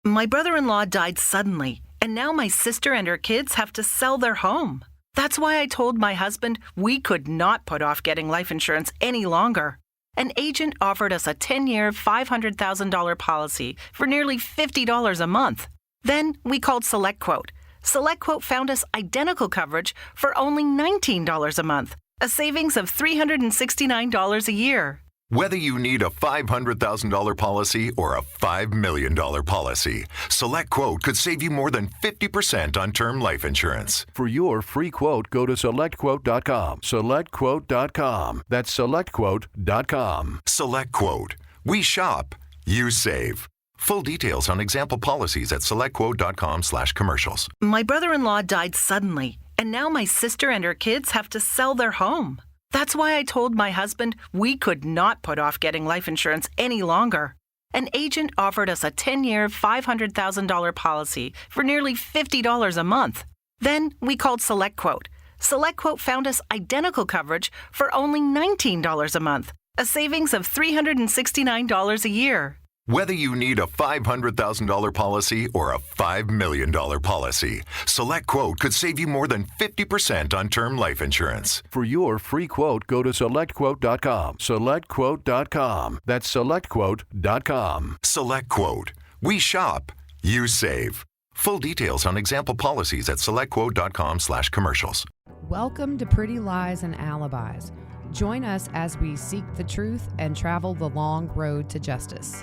My brother-in-law died suddenly, and now my sister and her kids have to sell their home. That's why I told my husband we could not put off getting life insurance any longer. An agent offered us a 10-year, $500,000 policy for nearly $50 a month. Then we called SelectQuote. SelectQuote found us identical coverage for only $19 a month, a savings of $369 a year. Whether you need a $500,000 policy or a $5 million policy, SelectQuote could save you more than 50% on term life insurance. For your free quote, go to SelectQuote.com. SelectQuote.com. That's SelectQuote.com. SelectQuote. We shop, you save. Full details on example policies at SelectQuote.com/commercials. My brother-in-law died suddenly, and now my sister and her kids have to sell their home. That's why I told my husband we could not put off getting life insurance any longer. An agent offered us a 10-year, $500,000 policy for nearly $50 a month. Then we called SelectQuote. SelectQuote found us identical coverage for only $19 a month, a savings of $369 a year. Whether you need a $500,000 policy or a $5 million policy, SelectQuote could save you more than 50% on term life insurance. For your free quote, go to SelectQuote.com. SelectQuote.com. That's SelectQuote.com. SelectQuote. We shop, you save. Full details on example policies at SelectQuote.com/commercials. Welcome to Pretty Lies and Alibis. Join us as we seek the truth and travel the long road to justice.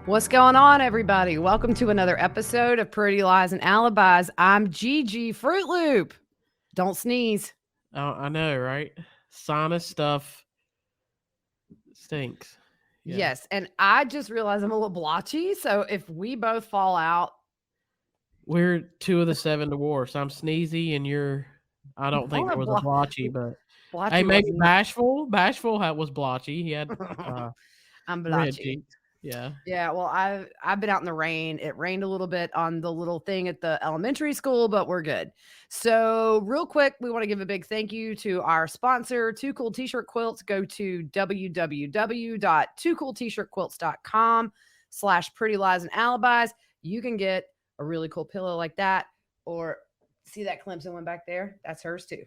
What's going on, everybody? Welcome to another episode of Pretty Lies and Alibis. I'm Gigi Fruit Loop. Don't sneeze. Oh, I know, right? Sinus stuff stinks. Yeah. Yes, and I just realized I'm a little blotchy, so if we both fall out... We're 2 of the 7 divorced. I'm sneezy and you're... I don't think there was a blotchy, but... Blotchy hey, maybe Bashful. Bashful was blotchy. He had... I'm blotchy. Yeah. Yeah, well, I've been out in the rain. It rained a little bit on the little thing at the elementary school, but we're good. So real quick, we want to give a big thank you to our sponsor, Two Cool T-Shirt Quilts. Go to www.twocooltshirtquilts.com/Pretty Lies and Alibis. You can get a really cool pillow like that, or see that Clemson one back there? That's hers too.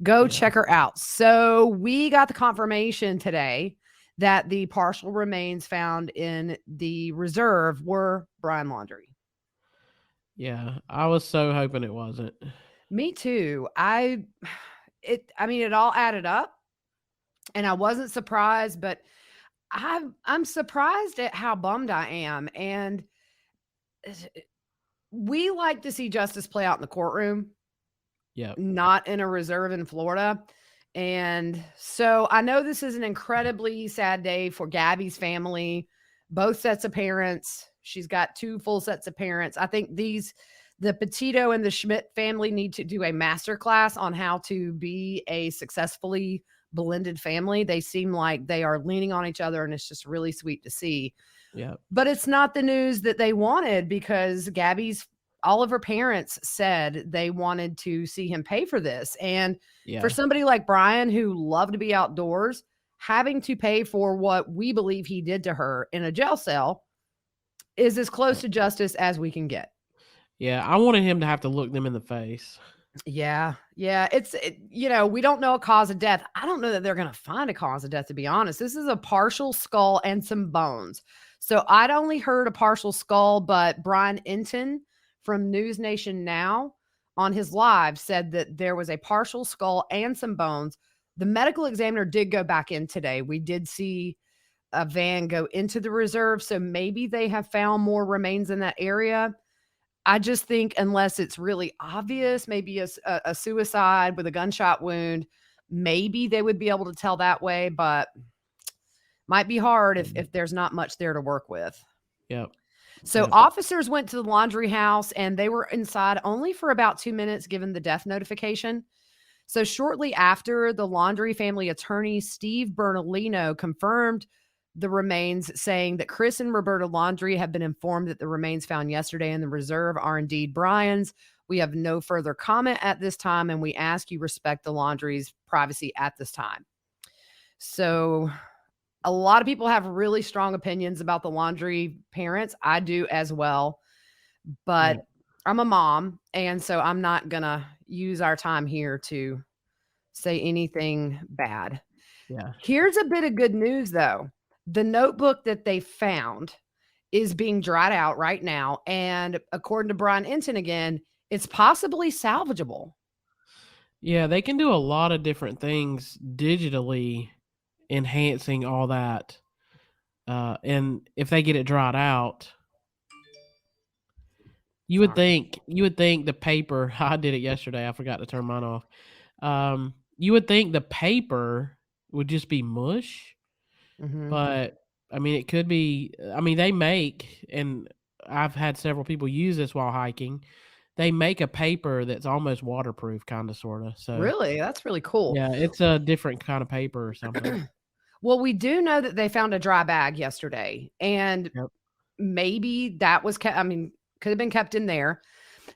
Go check her out. So we got the confirmation today that the partial remains found in the reserve were Brian Laundrie. Yeah, I was so hoping it wasn't. Me too. I mean, it all added up, and I wasn't surprised, but I'm surprised at how bummed I am. And we like to see justice play out in the courtroom, not in a reserve in Florida. And so I know this is an incredibly sad day for Gabby's family, both sets of parents. She's got 2 full sets of parents. I think the Petito and the Schmidt family need to do a masterclass on how to be a successfully blended family. They seem like they are leaning on each other, and it's just really sweet to see. Yeah. But it's not the news that they wanted, because all of her parents said they wanted to see him pay for this. And for somebody like Brian, who loved to be outdoors, having to pay for what we believe he did to her in a jail cell is as close to justice as we can get. Yeah. I wanted him to have to look them in the face. Yeah. Yeah. We don't know a cause of death. I don't know that they're going to find a cause of death, to be honest. This is a partial skull and some bones. So I'd only heard a partial skull, but Brian Enton from News Nation Now on his live said that there was a partial skull and some bones. The medical examiner did go back in today. We did see a van go into the reserve, so maybe they have found more remains in that area. I just think unless it's really obvious, maybe a suicide with a gunshot wound, maybe they would be able to tell that way, but might be hard if there's not much there to work with. Yep. So officers went to the Laundrie house, and they were inside only for about 2 minutes given the death notification. So shortly after, the Laundrie family attorney, Steve Bernalino, confirmed the remains, saying that Chris and Roberta Laundrie have been informed that the remains found yesterday in the reserve are indeed Brian's. We have no further comment at this time, and we ask you respect the Laundrie's privacy at this time. So a lot of people have really strong opinions about the Laundrie parents. I do as well, but I'm a mom, and so I'm not going to use our time here to say anything bad. Yeah. Here's a bit of good news, though. The notebook that they found is being dried out right now, and according to Brian Enton again, it's possibly salvageable. Yeah, they can do a lot of different things digitally, enhancing all that. And if they get it dried out, you would think the paper. I did it yesterday. I forgot to turn mine off. You would think the paper would just be mush, but I mean, it could be. I mean, they make, and I've had several people use this while hiking. They make a paper that's almost waterproof, kind of, sort of. So Really? That's really cool. yeah, it's a different kind of paper or something. Well, we do know that they found a dry bag yesterday, and maybe that was kept. I mean, could have been kept in there.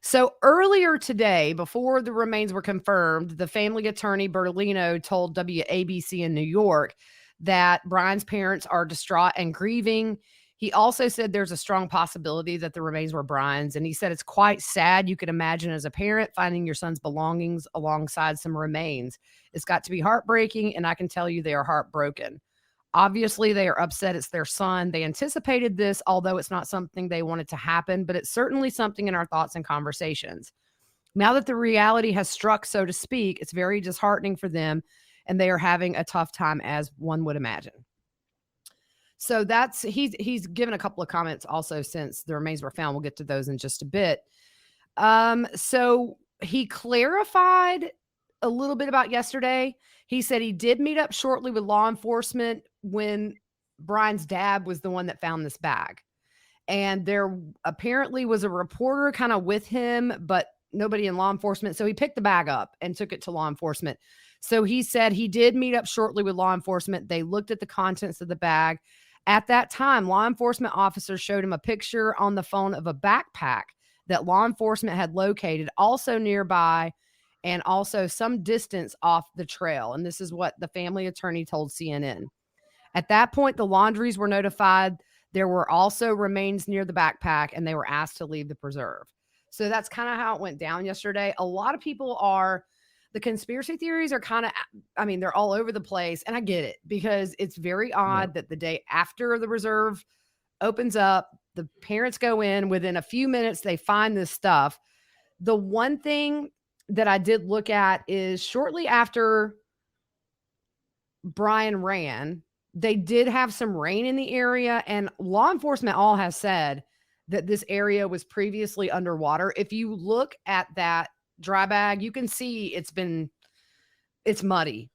So earlier today, before the remains were confirmed, the family attorney Bertolino told WABC in New York that Brian's parents are distraught and grieving. He also said there's a strong possibility that the remains were Brian's, and he said it's quite sad. You could imagine as a parent finding your son's belongings alongside some remains. It's got to be heartbreaking, and I can tell you they are heartbroken. Obviously, they are upset. It's their son. They anticipated this, although it's not something they wanted to happen, but it's certainly something in our thoughts and conversations. Now that the reality has struck, so to speak, it's very disheartening for them, and they are having a tough time, as one would imagine. So that's he's given a couple of comments also since the remains were found. We'll get to those in just a bit. So he clarified a little bit about yesterday. He said he did meet up shortly with law enforcement when Brian's dad was the one that found this bag. And there apparently was a reporter kind of with him, but nobody in law enforcement. So he picked the bag up and took it to law enforcement. So he said he did meet up shortly with law enforcement. They looked at the contents of the bag. At that time, law enforcement officers showed him a picture on the phone of a backpack that law enforcement had located also nearby and also some distance off the trail. And this is what the family attorney told CNN. At that point, the Laundries were notified. There were also remains near the backpack, and they were asked to leave the preserve. So that's kind of how it went down yesterday. A lot of people the conspiracy theories are kind of, I mean, they're all over the place. And I get it because it's very odd that the day after the reserve opens up, the parents go in, within a few minutes, they find this stuff. The one thing that I did look at is shortly after Brian ran, they did have some rain in the area, and law enforcement all has said that this area was previously underwater. If you look at that dry bag, you can see it's muddy.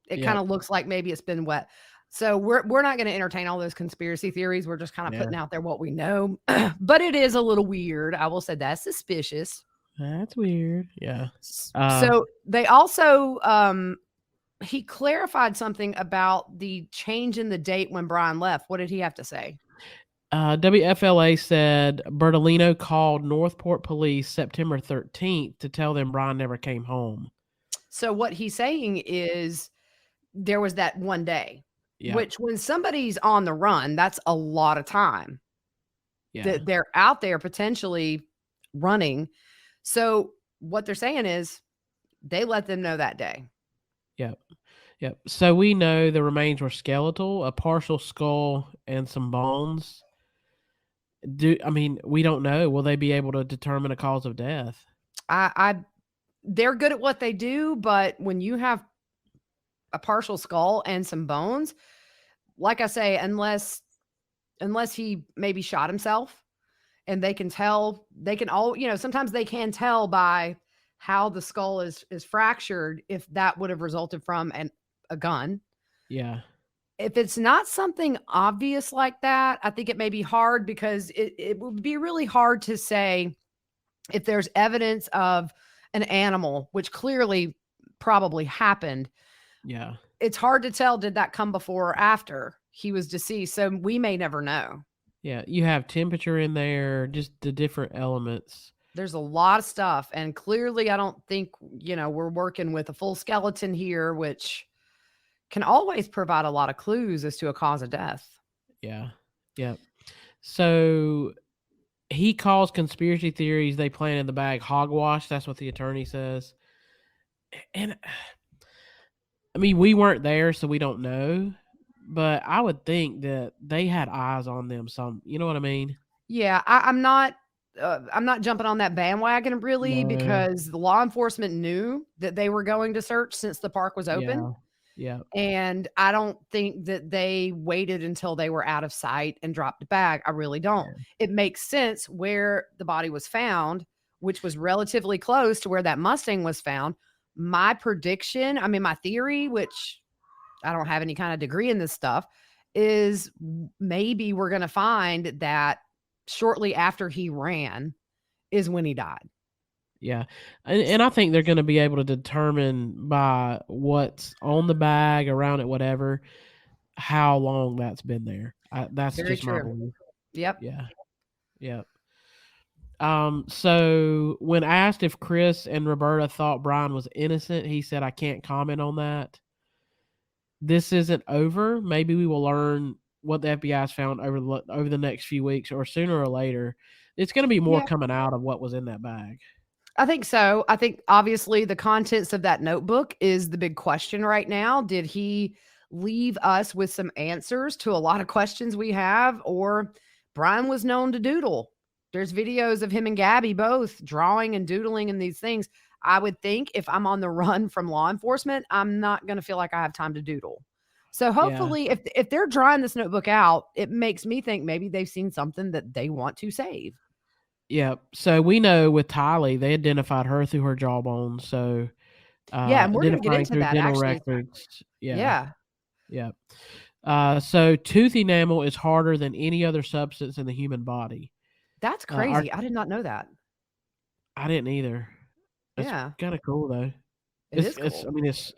It kind of looks like maybe it's been wet. So we're not going to entertain all those conspiracy theories. We're just kind of putting out there what we know. But it is a little weird. I will say that's suspicious. That's weird. Yeah. So they also he clarified something about the change in the date when Brian left. What did he have to say? WFLA said Bertolino called Northport Police September 13th to tell them Brian never came home. So what he's saying is there was that one day, which when somebody's on the run, that's a lot of time. That they're out there potentially running. So what they're saying is they let them know that day. Yep. So we know the remains were skeletal, a partial skull, and some bones. We don't know. Will they be able to determine a cause of death? They're good at what they do, but when you have a partial skull and some bones, like I say, unless he maybe shot himself, and they can tell, sometimes they can tell by how the skull is fractured if that would have resulted from a gun. Yeah. If it's not something obvious like that, I think it may be hard because it would be really hard to say if there's evidence of an animal, which clearly probably happened. Yeah. It's hard to tell, did that come before or after he was deceased? So we may never know. Yeah. You have temperature in there, just the different elements. There's a lot of stuff. And clearly, I don't think, we're working with a full skeleton here, which can always provide a lot of clues as to a cause of death. Yeah. Yeah. So he calls conspiracy theories they plant in the bag hogwash. That's what the attorney says. And I mean, we weren't there, so we don't know. But I would think that they had eyes on them. You know what I mean? Yeah, I'm not. I'm not jumping on that bandwagon really No. because the law enforcement knew that they were going to search since the park was open. Yeah. And I don't think that they waited until they were out of sight and dropped the bag. I really don't. Yeah. It makes sense where the body was found, which was relatively close to where that Mustang was found. My prediction, I mean, my theory, which I don't have any kind of degree in this stuff, is maybe we're going to find that shortly after he ran is when he died. Yeah. And I think they're going to be able to determine by what's on the bag, around it, whatever, how long that's been there. That's Very just my true. belief. Yep. Yeah. So when asked if Chris and Roberta thought Brian was innocent, he said, "I can't comment on that. This isn't over. Maybe we will learn what the FBI's found over the next few weeks, or sooner or later. It's going to be more coming out of what was in that bag." I think so. I think obviously the contents of that notebook is the big question right now. Did he leave us with some answers to a lot of questions we have, or Brian was known to doodle? There's videos of him and Gabby both drawing and doodling and these things. I would think if I'm on the run from law enforcement, I'm not going to feel like I have time to doodle. So hopefully if they're drawing this notebook out, it makes me think maybe they've seen something that they want to save. Yeah. So we know with Tylee, they identified her through her jawbone. So and we're going to get into through that dental actually. records. Yeah. So tooth enamel is harder than any other substance in the human body. That's crazy. I did not know that. I didn't either. It's kind of cool though. It is cool. I mean, it's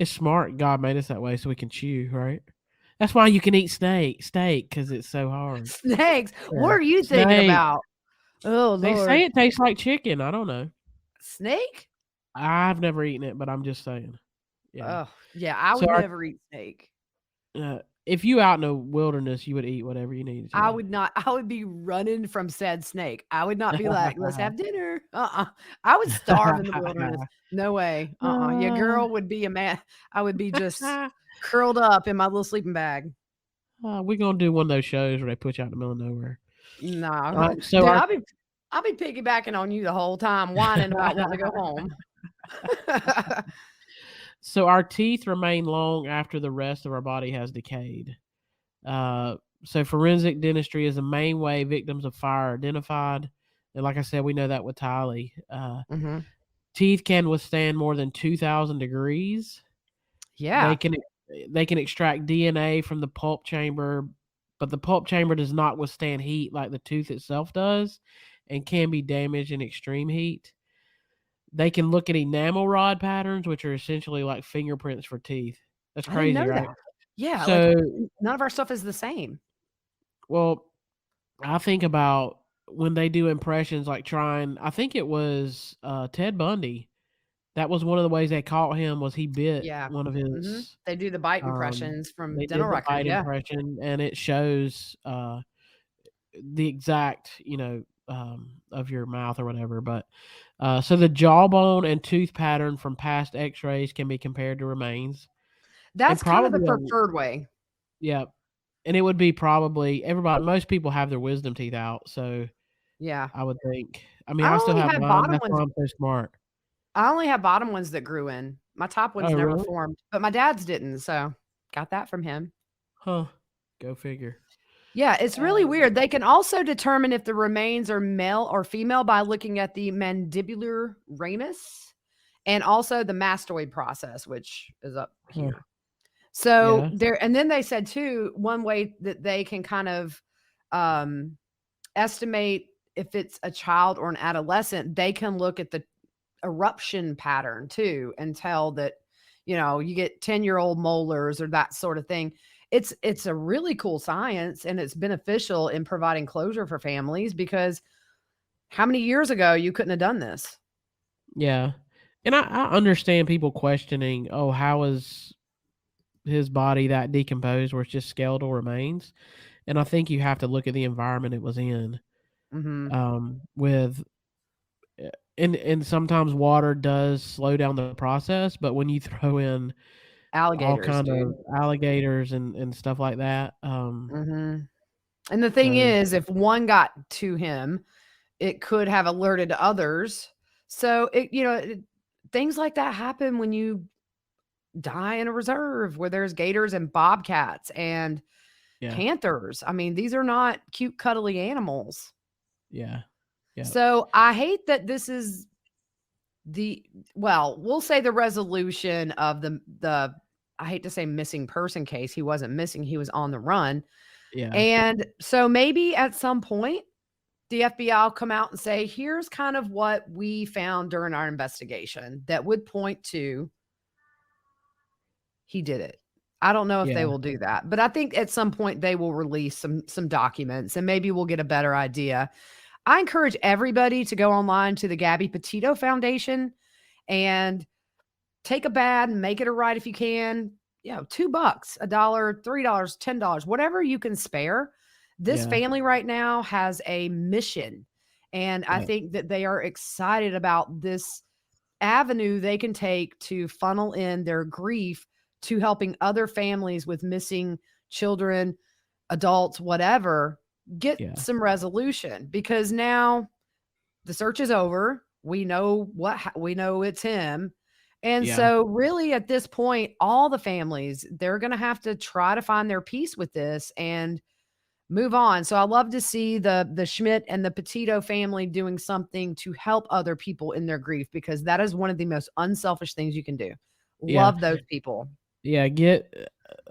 smart. God made us that way so we can chew, right? That's why you can eat steak because it's so hard. Snakes. What are you thinking about? Oh, Lord. They say it tastes like chicken. I don't know. Snake? I've never eaten it, but I'm just saying. Yeah. Oh, yeah. I would never eat snake. If you out in the wilderness, you would eat whatever you needed to. I would not. I would be running from said snake. I would not be like, let's have dinner. I would starve in the wilderness. No way. Your girl would be a man. I would be just curled up in my little sleeping bag. We're going to do one of those shows where they put you out in the middle of nowhere. No. So dude, I'll be piggybacking on you the whole time, whining about wanting to go home. So our teeth remain long after the rest of our body has decayed. So forensic dentistry is the main way victims of fire are identified. And like I said, we know that with Tylee. Teeth can withstand more than 2,000 degrees. Yeah. They can extract DNA from the pulp chamber, but the pulp chamber does not withstand heat like the tooth itself does and can be damaged in extreme heat. They can look at enamel rod patterns, which are essentially like fingerprints for teeth. That's crazy, right? That. Yeah. So none of our stuff is the same. Well, I think about when they do impressions, like I think it was Ted Bundy. That was one of the ways they caught him was he bit one of his. They do the bite impressions from they dental did the record. Bite impression, and it shows the exact, of your mouth or whatever. But so the jawbone and tooth pattern from past X-rays can be compared to remains. That's kind of the preferred way. Yeah. And it would be probably most people have their wisdom teeth out. So yeah, I would think. I mean, I still have mine. That's why I'm so smart. I only have bottom ones that grew in. My top ones never formed, but my dad's didn't. So got that from him. Huh. Go figure. Yeah, it's really weird. They can also determine if the remains are male or female by looking at the mandibular ramus and also the mastoid process, which is up here. So and then they said too, one way that they can kind of estimate if it's a child or an adolescent, they can look at the eruption pattern too and tell that, you get 10-year-old molars or that sort of thing. It's a really cool science, and it's beneficial in providing closure for families because how many years ago you couldn't have done this? Yeah. And I understand people questioning, how is his body that decomposed where it's just skeletal remains. And I think you have to look at the environment it was in. With and sometimes water does slow down the process, but when you throw in all Alligators, kind dude. of alligators and stuff like that, And the thing is, if one got to him, it could have alerted others. So things like that happen when you die in a reserve where there's gators and bobcats and panthers. I mean, these are not cute, cuddly animals. Yeah. So I hate that this is we'll say the resolution of the I hate to say missing person case. He wasn't missing, he was on the run. Yeah. And so maybe at some point the FBI will come out and say, here's kind of what we found during our investigation that would point to he did it. I don't know if they will do that, but I think at some point they will release some documents and maybe we'll get a better idea. I encourage everybody to go online to the Gabby Petito Foundation and take a bad and make it a right if you can. $2, $1, $3, $10, whatever you can spare. This family right now has a mission, and I think that they are excited about this avenue they can take to funnel in their grief to helping other families with missing children, adults, whatever, get some resolution, because now the search is over. We know we know it's him. And so really at this point, all the families, they're going to have to try to find their peace with this and move on. So I love to see the Schmidt and the Petito family doing something to help other people in their grief, because that is one of the most unselfish things you can do. Love those people. Yeah,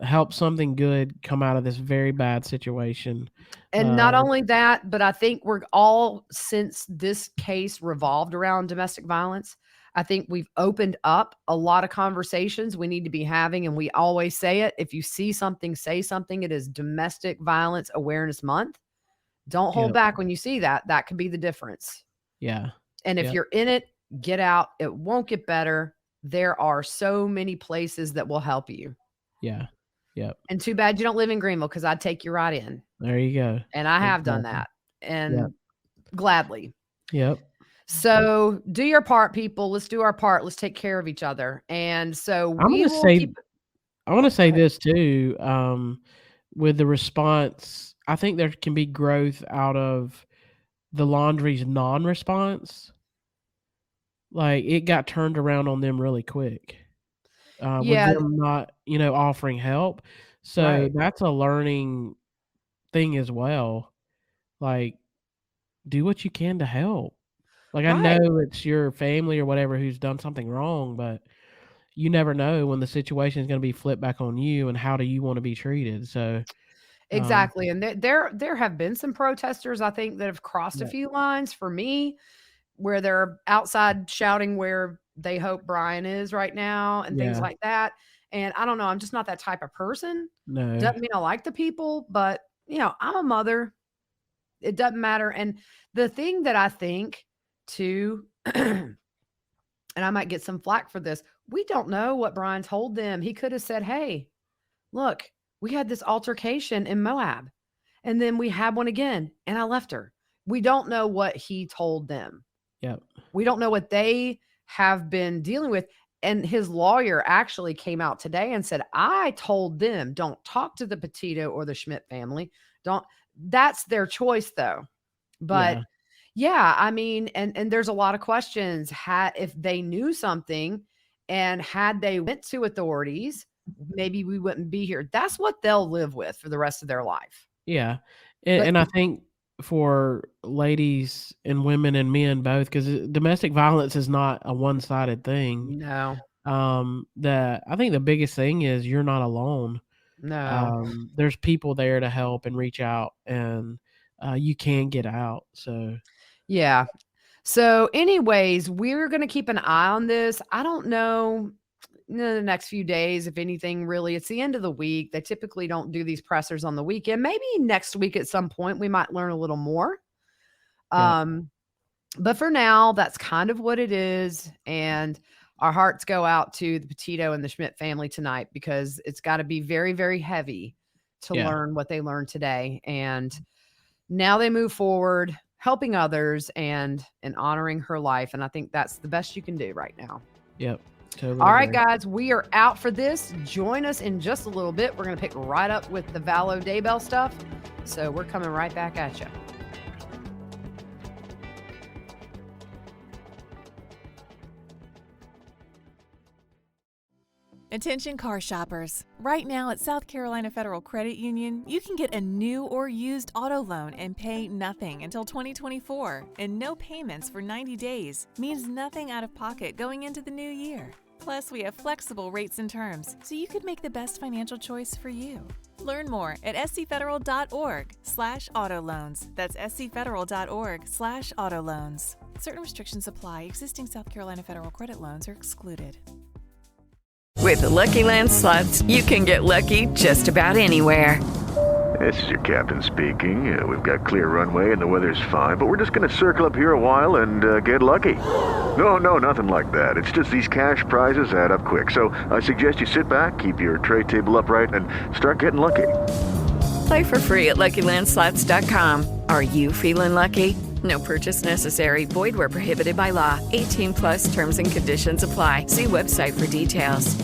help something good come out of this very bad situation. And not only that, but I think we're all, since this case revolved around domestic violence, I think we've opened up a lot of conversations we need to be having. And we always say it. If you see something, say something. It is Domestic Violence Awareness Month. Don't hold back when you see that. That could be the difference. Yeah. And if you're in it, get out. It won't get better. There are so many places that will help you. Yeah. Yep. And too bad you don't live in Greenville, because I'd take you right in. There you go. And I have done that. And gladly. Yep. So do your part, people. Let's do our part. Let's take care of each other. And so I want to say this too. With the response, I think there can be growth out of the Laundrie's non-response. Like, it got turned around on them really quick. With them not, offering help. So that's a learning thing as well. Like, do what you can to help. Like, I know it's your family or whatever who's done something wrong, but you never know when the situation is going to be flipped back on you, and how do you want to be treated? So exactly. And there have been some protesters, I think, that have crossed a few lines for me, where they're outside shouting where they hope Brian is right now and things like that. And I don't know, I'm just not that type of person. No. Doesn't mean I like the people, but I'm a mother. It doesn't matter. And the thing that I think too, and I might get some flack for this, we don't know what Brian told them. He could have said, hey, look, we had this altercation in Moab, and then we had one again, and I left her. We don't know what he told them. Yep. We don't know what they have been dealing with. And his lawyer actually came out today and said, I told them, don't talk to the Petito or the Schmidt family. That's their choice though. But I mean, and there's a lot of questions. If they knew something and had they went to authorities, maybe we wouldn't be here. That's what they'll live with for the rest of their life. Yeah. And I think for ladies and women and men both, because domestic violence is not a one-sided thing. No. I think the biggest thing is you're not alone. No. There's people there to help and reach out, and you can get out. So yeah. So anyways, we're going to keep an eye on this. I don't know in the next few days, if anything, really. It's the end of the week. They typically don't do these pressers on the weekend. Maybe next week at some point we might learn a little more. But for now, that's kind of what it is. And our hearts go out to the Petito and the Schmidt family tonight, because it's got to be very, very heavy to learn what they learned today. And now they move forward, helping others and honoring her life. And I think that's the best you can do right now. Yep. Totally All right, agree. guys, we are out for this. Join us in just a little bit. We're going to pick right up with the Valo Daybell stuff. So we're coming right back at you. Attention car shoppers. Right now at South Carolina Federal Credit Union, you can get a new or used auto loan and pay nothing until 2024, and no payments for 90 days means nothing out of pocket going into the new year. Plus, we have flexible rates and terms, so you could make the best financial choice for you. Learn more at scfederal.org/auto loans. That's scfederal.org/auto loans. Certain restrictions apply. Existing South Carolina Federal credit loans are excluded. With the Lucky Land Slots, you can get lucky just about anywhere. This is your captain speaking. We've got clear runway and the weather's fine, but we're just going to circle up here a while and get lucky. No, nothing like that. It's just these cash prizes add up quick. So I suggest you sit back, keep your tray table upright, and start getting lucky. Play for free at LuckyLandSlots.com. Are you feeling lucky? No purchase necessary. Void where prohibited by law. 18+ terms and conditions apply. See website for details.